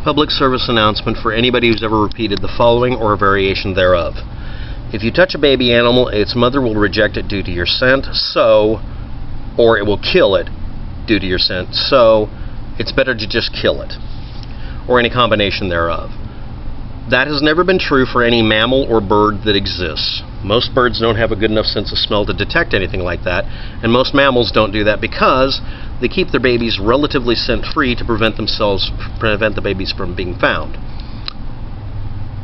Public service announcement for anybody who's ever repeated the following or a variation thereof. If you touch a baby animal, its mother will reject it due to your scent, or it will kill it due to your scent, so it's better to just kill it, or any combination thereof. That has never been true for any mammal or bird that exists. Most birds don't have a good enough sense of smell to detect anything like that, and most mammals don't do that because they keep their babies relatively scent-free to prevent the babies from being found.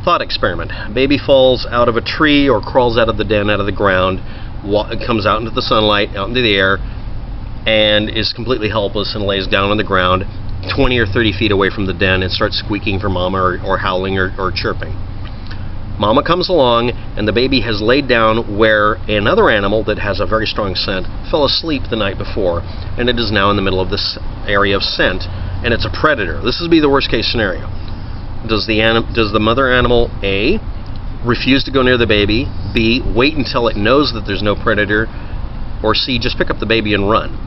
Thought experiment. Baby falls out of a tree or crawls out of the den, out of the ground, comes out into the sunlight, out into the air, and is completely helpless and lays down on the ground 20 or 30 feet away from the den and starts squeaking for mama or howling or chirping. Mama comes along and the baby has laid down where another animal that has a very strong scent fell asleep the night before, and it is now in the middle of this area of scent, and it's a predator. This would be the worst case scenario. Does the mother animal A, refuse to go near the baby, B, wait until it knows that there's no predator, or C, just pick up the baby and run?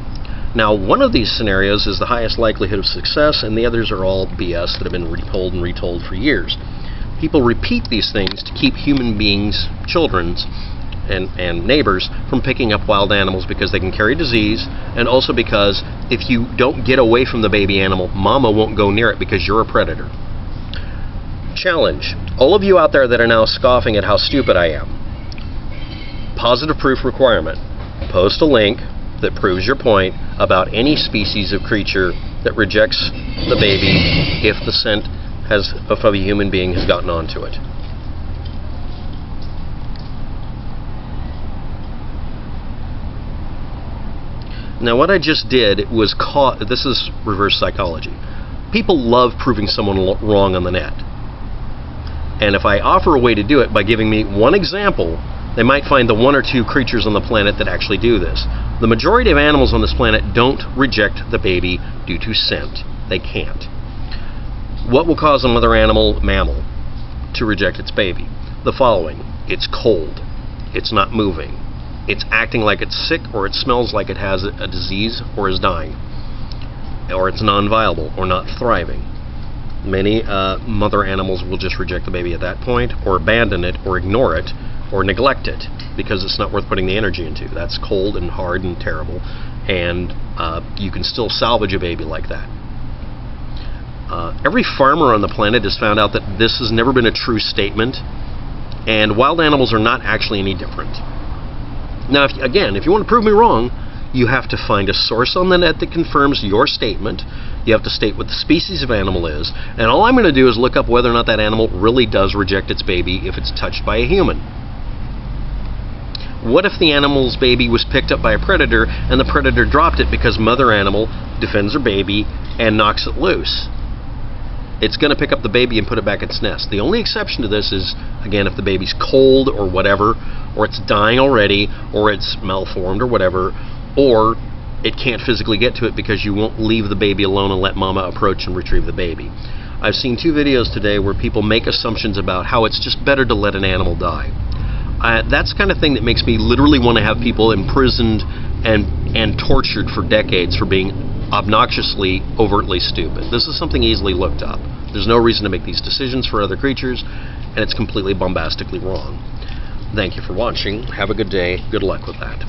Now, one of these scenarios is the highest likelihood of success, and the others are all BS that have been retold and retold for years. People repeat these things to keep human beings, children's, and neighbors from picking up wild animals because they can carry disease, and also because if you don't get away from the baby animal, mama won't go near it because you're a predator. Challenge. All of you out there that are now scoffing at how stupid I am. Positive proof requirement. Post a link that proves your point about any species of creature that rejects the baby if the scent of a human being has gotten onto it. Now what I just did was this is reverse psychology. People love proving someone wrong on the net. And if I offer a way to do it by giving me one example, they might find the one or two creatures on the planet that actually do this. The majority of animals on this planet don't reject the baby due to scent. They can't. What will cause a mother mammal to reject its baby? The following. It's cold. It's not moving. It's acting like it's sick, or it smells like it has a disease or is dying. Or it's non-viable or not thriving. Many mother animals will just reject the baby at that point, or abandon it, or ignore it, or neglect it, because it's not worth putting the energy into. That's cold and hard and terrible, and you can still salvage a baby like that. Every farmer on the planet has found out that this has never been a true statement, and wild animals are not actually any different. Now, if you want to prove me wrong, you have to find a source on the net that confirms your statement. You have to state what the species of animal is, and all I'm going to do is look up whether or not that animal really does reject its baby if it's touched by a human. What if the animal's baby was picked up by a predator and the predator dropped it because mother animal defends her baby and knocks it loose? It's going to pick up the baby and put it back in its nest. The only exception to this is, again, if the baby's cold or whatever, or it's dying already, or it's malformed or whatever, or it can't physically get to it because you won't leave the baby alone and let mama approach and retrieve the baby. I've seen 2 videos today where people make assumptions about how it's just better to let an animal die. That's the kind of thing that makes me literally want to have people imprisoned and tortured for decades for being obnoxiously, overtly stupid. This is something easily looked up. There's no reason to make these decisions for other creatures, and it's completely bombastically wrong. Thank you for watching. Have a good day. Good luck with that.